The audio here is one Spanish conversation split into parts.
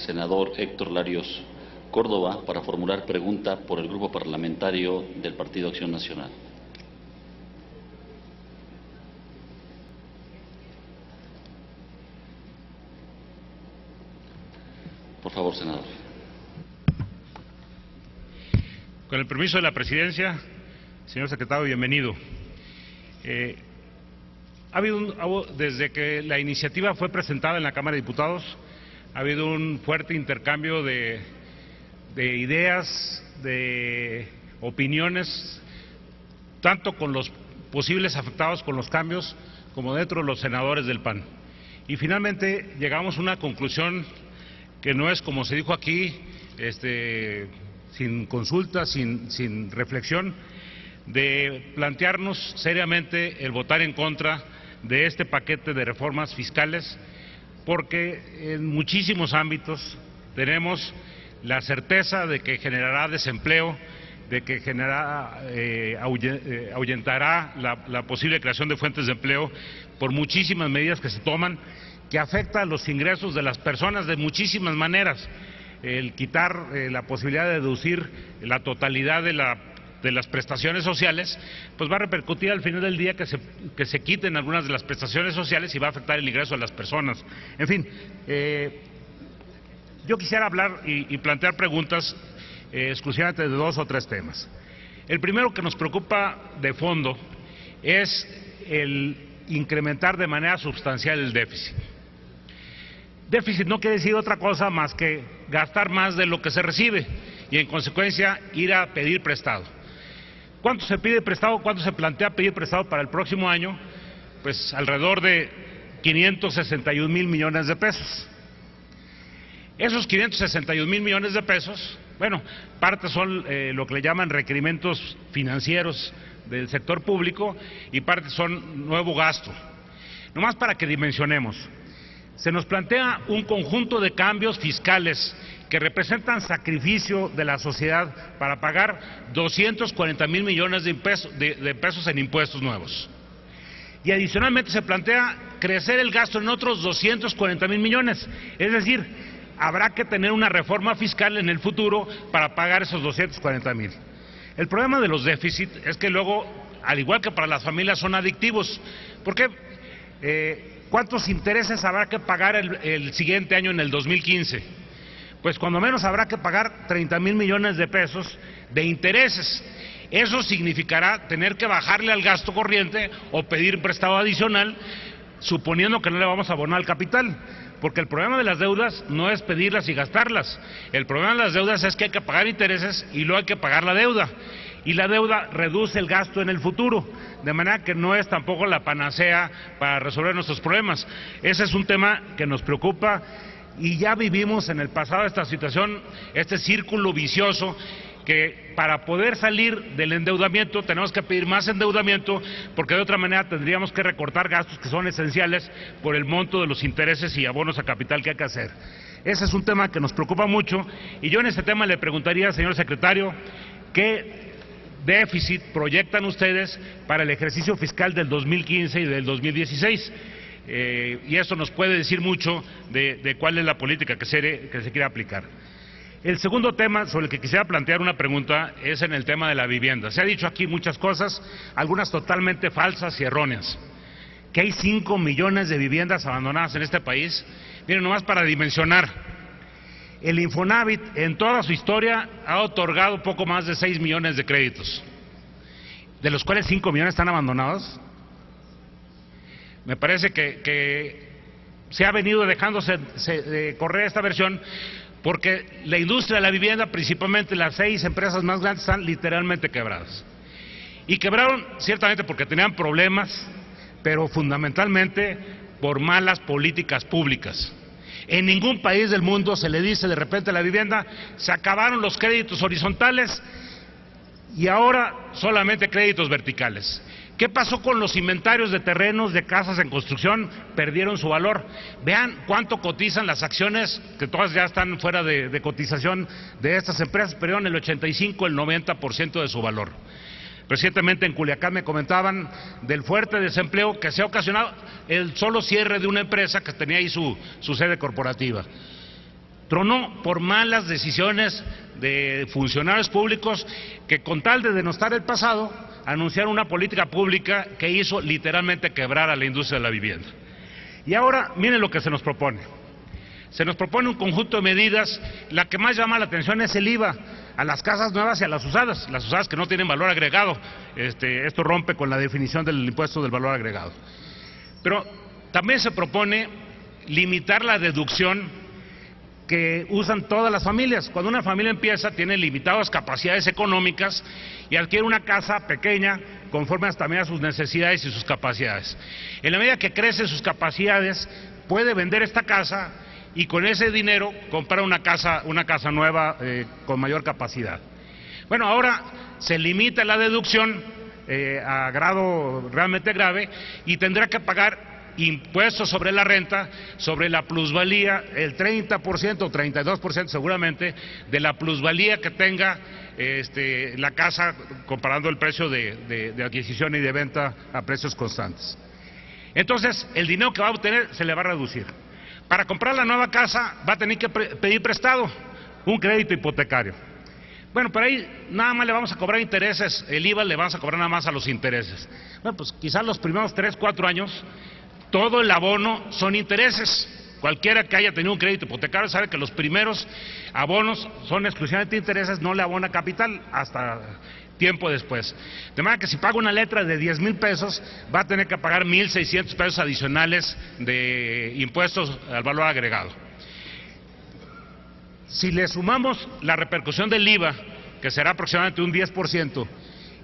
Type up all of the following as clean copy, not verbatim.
senador Héctor Larios Córdoba para formular pregunta por el Grupo Parlamentario del Partido Acción Nacional. Por favor, senador. Con el permiso de la Presidencia, señor secretario, bienvenido. Desde que la iniciativa fue presentada en la Cámara de Diputados, ha habido un fuerte intercambio de ideas, de opiniones, tanto con los posibles afectados con los cambios como dentro de los senadores del PAN. Y finalmente llegamos a una conclusión que no es, como se dijo aquí, sin consulta, sin reflexión, de plantearnos seriamente el votar en contra de este paquete de reformas fiscales, porque en muchísimos ámbitos tenemos la certeza de que generará desempleo, de que ahuyentará la posible creación de fuentes de empleo por muchísimas medidas que se toman, que afecta a los ingresos de las personas de muchísimas maneras. El quitar la posibilidad de deducir la totalidad de las prestaciones sociales, pues va a repercutir al final del día que se quiten algunas de las prestaciones sociales y va a afectar el ingreso de las personas. En fin, yo quisiera hablar y plantear preguntas exclusivamente de dos o tres temas. El primero que nos preocupa de fondo es el incrementar de manera sustancial el déficit. Déficit no quiere decir otra cosa más que gastar más de lo que se recibe y en consecuencia ir a pedir prestado. ¿Cuánto se pide prestado? ¿Cuánto se plantea pedir prestado para el próximo año? Pues alrededor de 561,000 millones de pesos. Esos 561,000 millones de pesos, bueno, parte son lo que le llaman requerimientos financieros del sector público y parte son nuevo gasto. Nomás para que dimensionemos. Se nos plantea un conjunto de cambios fiscales que representan sacrificio de la sociedad para pagar 240,000 millones de pesos en impuestos nuevos. Y adicionalmente se plantea crecer el gasto en otros 240,000 millones. Es decir, habrá que tener una reforma fiscal en el futuro para pagar esos 240,000. El problema de los déficits es que luego, al igual que para las familias, son adictivos. ¿Por qué? ¿Cuántos intereses habrá que pagar el siguiente año, en el 2015? Pues cuando menos habrá que pagar 30,000 millones de pesos de intereses. Eso significará tener que bajarle al gasto corriente o pedir prestado adicional, suponiendo que no le vamos a abonar al capital. Porque el problema de las deudas no es pedirlas y gastarlas. El problema de las deudas es que hay que pagar intereses y luego hay que pagar la deuda. Y la deuda reduce el gasto en el futuro, de manera que no es tampoco la panacea para resolver nuestros problemas. Ese es un tema que nos preocupa y ya vivimos en el pasado esta situación, este círculo vicioso, que para poder salir del endeudamiento tenemos que pedir más endeudamiento, porque de otra manera tendríamos que recortar gastos que son esenciales por el monto de los intereses y abonos a capital que hay que hacer. Ese es un tema que nos preocupa mucho y yo en ese tema le preguntaría, señor secretario, ¿qué déficit proyectan ustedes para el ejercicio fiscal del 2015 y del 2016? Y eso nos puede decir mucho de cuál es la política que se quiere aplicar. El segundo tema sobre el que quisiera plantear una pregunta es en el tema de la vivienda. Se ha dicho aquí muchas cosas, algunas totalmente falsas y erróneas. Que hay 5 millones de viviendas abandonadas en este país. Miren, nomás para dimensionar, el Infonavit en toda su historia ha otorgado poco más de 6 millones de créditos, de los cuales 5 millones están abandonados. Me parece que se ha venido dejándose correr esta versión porque la industria de la vivienda, principalmente las 6 empresas más grandes, están literalmente quebradas. Y quebraron ciertamente porque tenían problemas, pero fundamentalmente por malas políticas públicas. En ningún país del mundo se le dice de repente a la vivienda, se acabaron los créditos horizontales y ahora solamente créditos verticales. ¿Qué pasó con los inventarios de terrenos, de casas en construcción? Perdieron su valor. Vean cuánto cotizan las acciones, que todas ya están fuera de cotización de estas empresas, perdieron el 85, el 90% de su valor. Recientemente en Culiacán me comentaban del fuerte desempleo que se ha ocasionado el solo cierre de una empresa que tenía ahí su sede corporativa. Tronó por malas decisiones de funcionarios públicos que, con tal de denostar el pasado, anunciaron una política pública que hizo literalmente quebrar a la industria de la vivienda. Y ahora, miren lo que se nos propone. Se nos propone un conjunto de medidas. La que más llama la atención es el IVA a las casas nuevas y a las usadas que no tienen valor agregado. Esto rompe con la definición del impuesto del valor agregado. Pero también se propone limitar la deducción que usan todas las familias. Cuando una familia empieza, tiene limitadas capacidades económicas y adquiere una casa pequeña conforme también a sus necesidades y sus capacidades. En la medida que crecen sus capacidades, puede vender esta casa y con ese dinero comprar una casa nueva con mayor capacidad. Bueno, ahora se limita la deducción a grado realmente grave y tendrá que pagar impuestos sobre la renta, sobre la plusvalía, el 30% o 32% seguramente de la plusvalía que tenga la casa, comparando el precio de adquisición y de venta a precios constantes. Entonces, el dinero que va a obtener se le va a reducir. Para comprar la nueva casa va a tener que pedir prestado, un crédito hipotecario. Bueno, pero ahí nada más le vamos a cobrar intereses, el IVA le vamos a cobrar nada más a los intereses. Bueno, pues quizás los primeros 3, 4 años, todo el abono son intereses. Cualquiera que haya tenido un crédito hipotecario sabe que los primeros abonos son exclusivamente intereses, no le abona capital hasta tiempo después. De manera que si paga una letra de 10,000 pesos, va a tener que pagar 1,600 pesos adicionales de impuestos al valor agregado. Si le sumamos la repercusión del IVA, que será aproximadamente un 10%,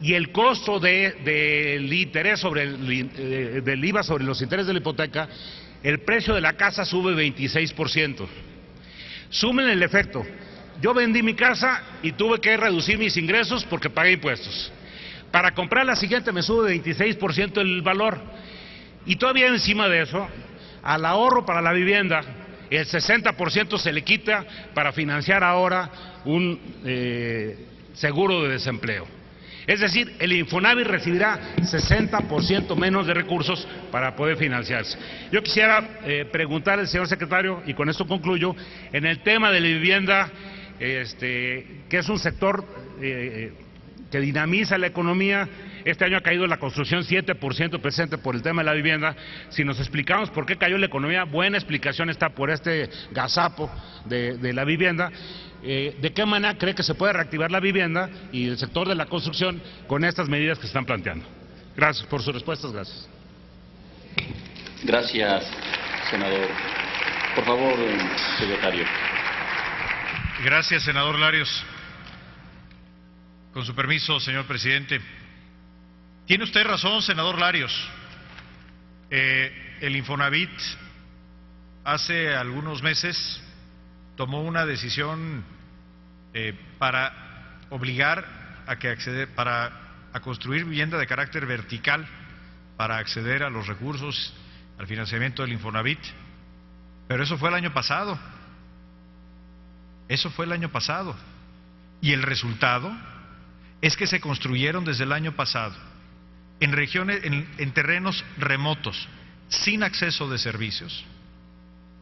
y el costo del interés del IVA sobre los intereses de la hipoteca, el precio de la casa sube 26%. Sumen el efecto. Yo vendí mi casa y tuve que reducir mis ingresos porque pagué impuestos. Para comprar la siguiente me sube 26% el valor. Y todavía encima de eso, al ahorro para la vivienda, el 60% se le quita para financiar ahora un seguro de desempleo. Es decir, el Infonavit recibirá 60% menos de recursos para poder financiarse. Yo quisiera preguntar al señor secretario, y con esto concluyo, en el tema de la vivienda, que es un sector que dinamiza la economía. Este año ha caído la construcción 7% presente por el tema de la vivienda. Si nos explicamos por qué cayó la economía, buena explicación está por este gazapo de la vivienda. ¿De qué manera cree que se puede reactivar la vivienda y el sector de la construcción con estas medidas que se están planteando? Gracias por sus respuestas, gracias. Gracias, senador. Por favor, secretario. Gracias, senador Larios. Con su permiso, señor presidente. Tiene usted razón, senador Larios. El Infonavit hace algunos meses tomó una decisión para obligar a construir vivienda de carácter vertical para acceder a los recursos, al financiamiento del Infonavit. Pero eso fue el año pasado. Eso fue el año pasado. Y el resultado es que se construyeron desde el año pasado en regiones, en terrenos remotos, sin acceso de servicios,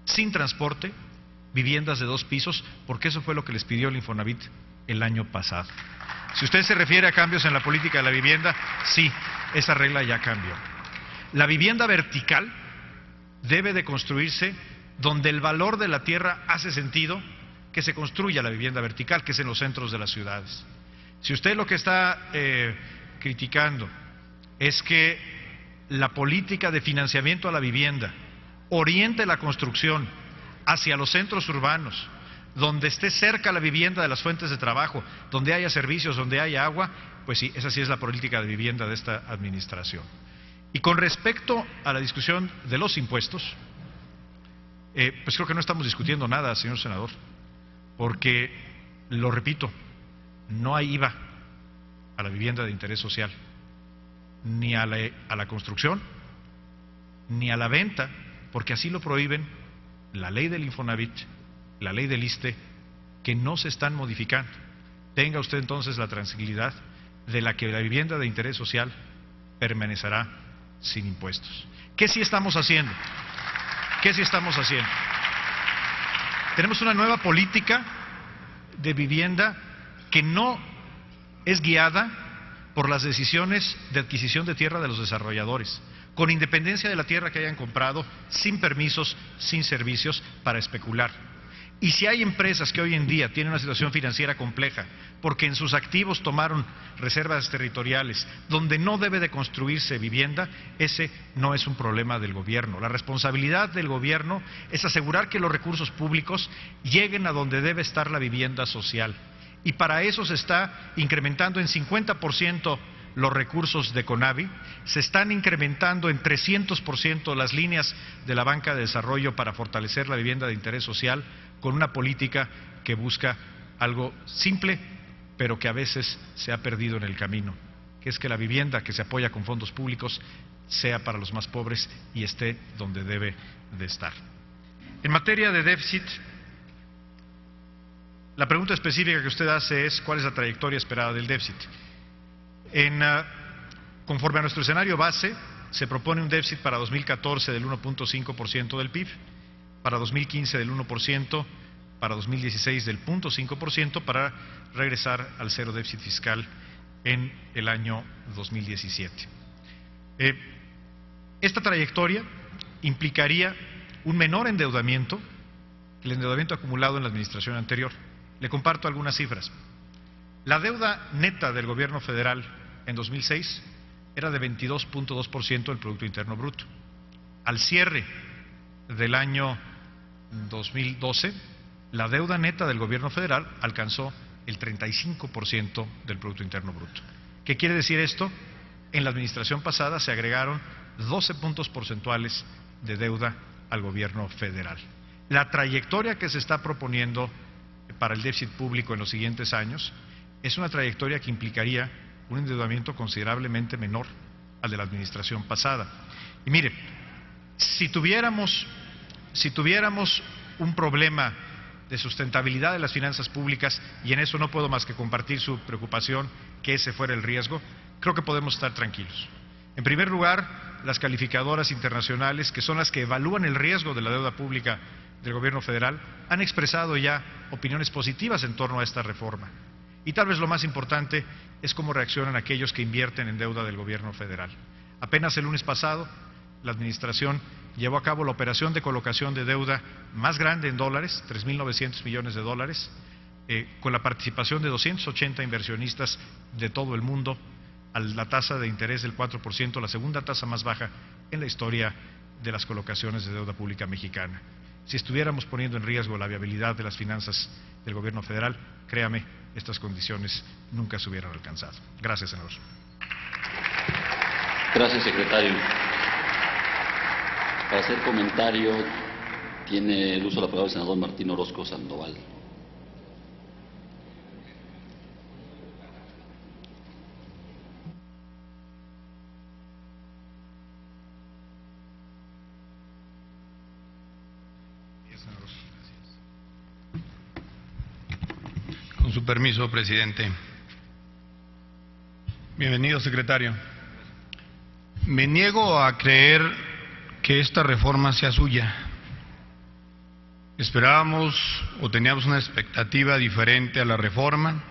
sin transporte, viviendas de 2 pisos, porque eso fue lo que les pidió el Infonavit el año pasado. Si usted se refiere a cambios en la política de la vivienda, sí, esa regla ya cambió. La vivienda vertical debe de construirse donde el valor de la tierra hace sentido que se construya la vivienda vertical, que es en los centros de las ciudades. Si usted lo que está criticando es que la política de financiamiento a la vivienda oriente la construcción hacia los centros urbanos, donde esté cerca la vivienda de las fuentes de trabajo, donde haya servicios, donde haya agua, pues sí, esa sí es la política de vivienda de esta administración. Y con respecto a la discusión de los impuestos, pues creo que no estamos discutiendo nada, señor senador, porque, lo repito, no hay IVA a la vivienda de interés social, ni a la construcción, ni a la venta, porque así lo prohíben la ley del Infonavit, la ley del ISSSTE, que no se están modificando. Tenga usted entonces la tranquilidad de que la vivienda de interés social permanecerá sin impuestos. ¿Qué sí estamos haciendo? ¿Qué sí estamos haciendo? Tenemos una nueva política de vivienda que no es guiada por las decisiones de adquisición de tierra de los desarrolladores, con independencia de la tierra que hayan comprado, sin permisos, sin servicios, para especular. Y si hay empresas que hoy en día tienen una situación financiera compleja, porque en sus activos tomaron reservas territoriales, donde no debe de construirse vivienda, ese no es un problema del gobierno. La responsabilidad del gobierno es asegurar que los recursos públicos lleguen a donde debe estar la vivienda social. Y para eso se está incrementando en 50% los recursos de CONAVI, se están incrementando en 300% las líneas de la banca de desarrollo para fortalecer la vivienda de interés social, con una política que busca algo simple, pero que a veces se ha perdido en el camino, que es que la vivienda que se apoya con fondos públicos sea para los más pobres y esté donde debe de estar. En materia de déficit, la pregunta específica que usted hace es ¿cuál es la trayectoria esperada del déficit? Conforme a nuestro escenario base, se propone un déficit para 2014 del 1.5% del PIB, para 2015 del 1%, para 2016 del 0.5%, para regresar al cero déficit fiscal en el año 2017. Esta trayectoria implicaría un menor endeudamiento que el endeudamiento acumulado en la administración anterior. Le comparto algunas cifras. La deuda neta del gobierno federal en 2006 era de 22.2% del Producto Interno Bruto. Al cierre del año 2012, la deuda neta del gobierno federal alcanzó el 35% del Producto Interno Bruto. ¿Qué quiere decir esto? En la administración pasada se agregaron 12 puntos porcentuales de deuda al gobierno federal. La trayectoria que se está proponiendo para el déficit público en los siguientes años es una trayectoria que implicaría un endeudamiento considerablemente menor al de la administración pasada. Y mire, si tuviéramos un problema de sustentabilidad de las finanzas públicas, y en eso no puedo más que compartir su preocupación, que ese fuera el riesgo, creo que podemos estar tranquilos. En primer lugar, las calificadoras internacionales, que son las que evalúan el riesgo de la deuda pública del gobierno federal, han expresado ya opiniones positivas en torno a esta reforma. Y tal vez lo más importante es cómo reaccionan aquellos que invierten en deuda del gobierno federal. Apenas el lunes pasado, la administración llevó a cabo la operación de colocación de deuda más grande en dólares, 3.900 millones de dólares, con la participación de 280 inversionistas de todo el mundo, a la tasa de interés del 4%, la segunda tasa más baja en la historia de las colocaciones de deuda pública mexicana. Si estuviéramos poniendo en riesgo la viabilidad de las finanzas del gobierno federal, créame, estas condiciones nunca se hubieran alcanzado. Gracias, senador. Gracias, secretario. Para hacer comentario, tiene el uso de la palabra el senador Martín Orozco Sandoval. Con su permiso, presidente. Bienvenido, secretario. Me niego a creer que esta reforma sea suya. Esperábamos o teníamos una expectativa diferente a la reforma.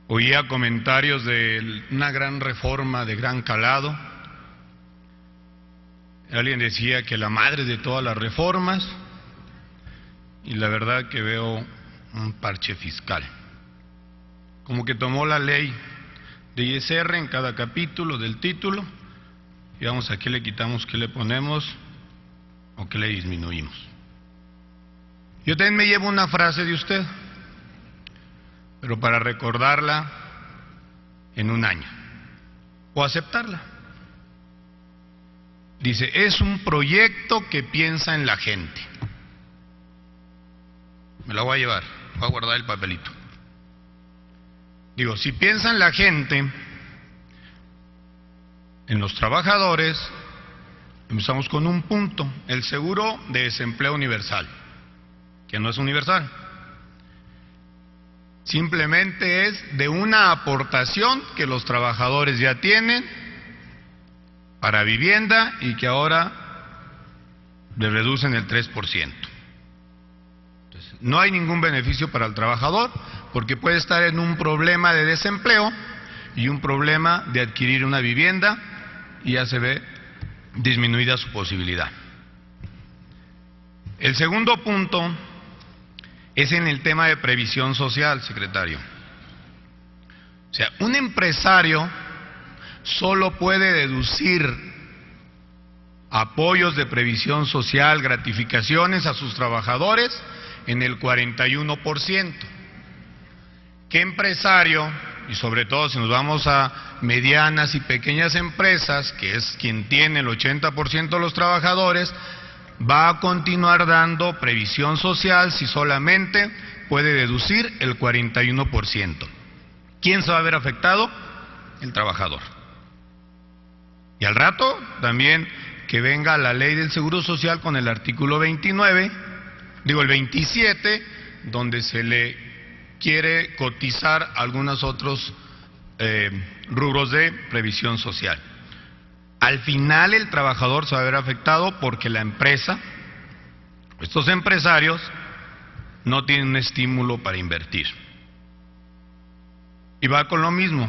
Oía comentarios de una gran reforma de gran calado. Alguien decía que la madre de todas las reformas, y la verdad que veo un parche fiscal. Como que tomó la ley de ISR en cada capítulo del título y vamos, a qué le quitamos, qué le ponemos o qué le disminuimos. Yo también me llevo una frase de usted, pero para recordarla en un año o aceptarla. Dice, es un proyecto que piensa en la gente. Me la voy a llevar, voy a guardar el papelito. Digo, si piensa en la gente, en los trabajadores, empezamos con un punto, el seguro de desempleo universal, que no es universal. Simplemente es de una aportación que los trabajadores ya tienen para vivienda y que ahora le reducen el 3%. No hay ningún beneficio para el trabajador porque puede estar en un problema de desempleo y un problema de adquirir una vivienda y ya se ve disminuida su posibilidad. El segundo punto es en el tema de previsión social, secretario. O sea, un empresario solo puede deducir apoyos de previsión social, gratificaciones a sus trabajadores en el 41%. ¿Qué empresario, y sobre todo si nos vamos a medianas y pequeñas empresas, que es quien tiene el 80% de los trabajadores, va a continuar dando previsión social si solamente puede deducir el 41%? ¿Quién se va a ver afectado? El trabajador. Y al rato también que venga la ley del Seguro Social con el artículo 27, donde se le quiere cotizar algunos otros rubros de previsión social. Al final el trabajador se va a ver afectado porque la empresa, estos empresarios, no tienen un estímulo para invertir. Y va con lo mismo,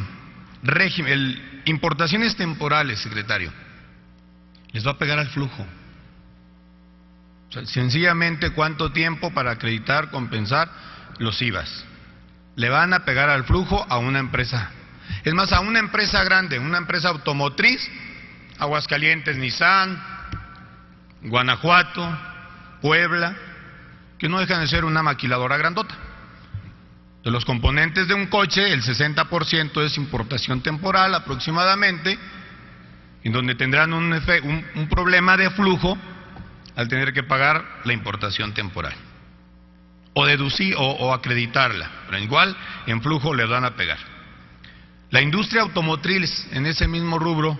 importaciones temporales, secretario, les va a pegar al flujo. O sea, sencillamente, ¿cuánto tiempo para acreditar, compensar los IVAs? Le van a pegar al flujo a una empresa. Es más, a una empresa grande, una empresa automotriz, Aguascalientes, Nissan, Guanajuato, Puebla, que no dejan de ser una maquiladora grandota. De los componentes de un coche, el 60% es importación temporal aproximadamente, en donde tendrán un problema de flujo al tener que pagar la importación temporal, o deducir o acreditarla, pero igual en flujo le van a pegar. La industria automotriz, en ese mismo rubro,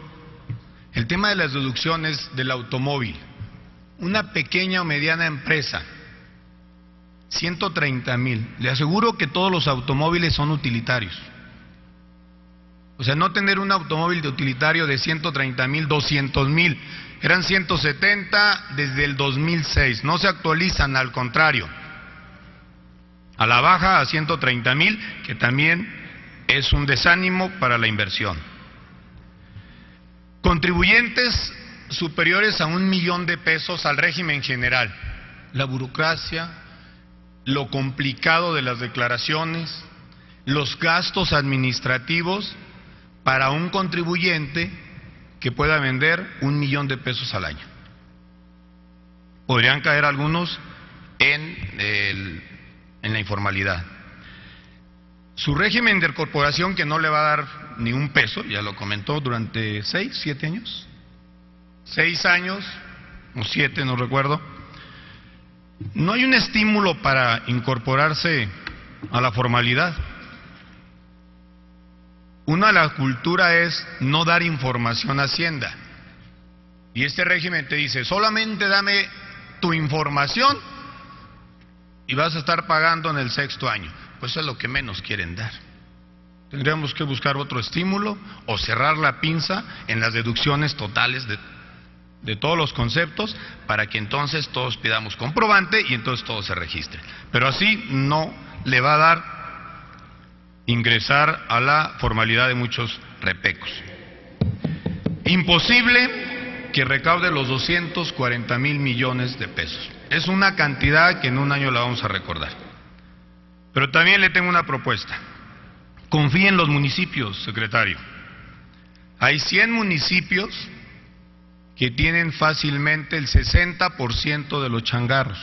el tema de las deducciones del automóvil, una pequeña o mediana empresa, 130,000, le aseguro que todos los automóviles son utilitarios. O sea, no tener un automóvil de utilitario de 130,000, 200,000, eran 170 desde el 2006, no se actualizan, al contrario, a la baja a 130,000, que también es un desánimo para la inversión. Contribuyentes superiores a 1,000,000 de pesos al régimen general, la burocracia, lo complicado de las declaraciones, los gastos administrativos para un contribuyente que pueda vender 1,000,000 de pesos al año. Podrían caer algunos en la informalidad. Su régimen de incorporación, que no le va a dar ni un peso, ya lo comentó, durante 6, 7 años, 6 años o 7, no recuerdo. No hay un estímulo para incorporarse a la formalidad. Una de las culturas es no dar información a Hacienda. Y este régimen te dice, solamente dame tu información y vas a estar pagando en el 6º año. Pues eso es lo que menos quieren dar. Tendríamos que buscar otro estímulo o cerrar la pinza en las deducciones totales de todos los conceptos, para que entonces todos pidamos comprobante y entonces todo se registre. Pero así no le va a dar ingresar a la formalidad de muchos repecos. Imposible que recaude los 240,000 millones de pesos. Es una cantidad que en un año la vamos a recordar. Pero también le tengo una propuesta. Confíe en los municipios, secretario. Hay 100 municipios que tienen fácilmente el 60% de los changarros,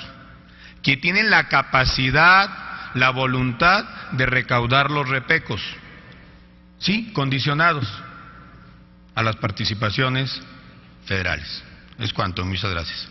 que tienen la capacidad, la voluntad de recaudar los repecos, sí, condicionados a las participaciones federales. Es cuanto, muchas gracias.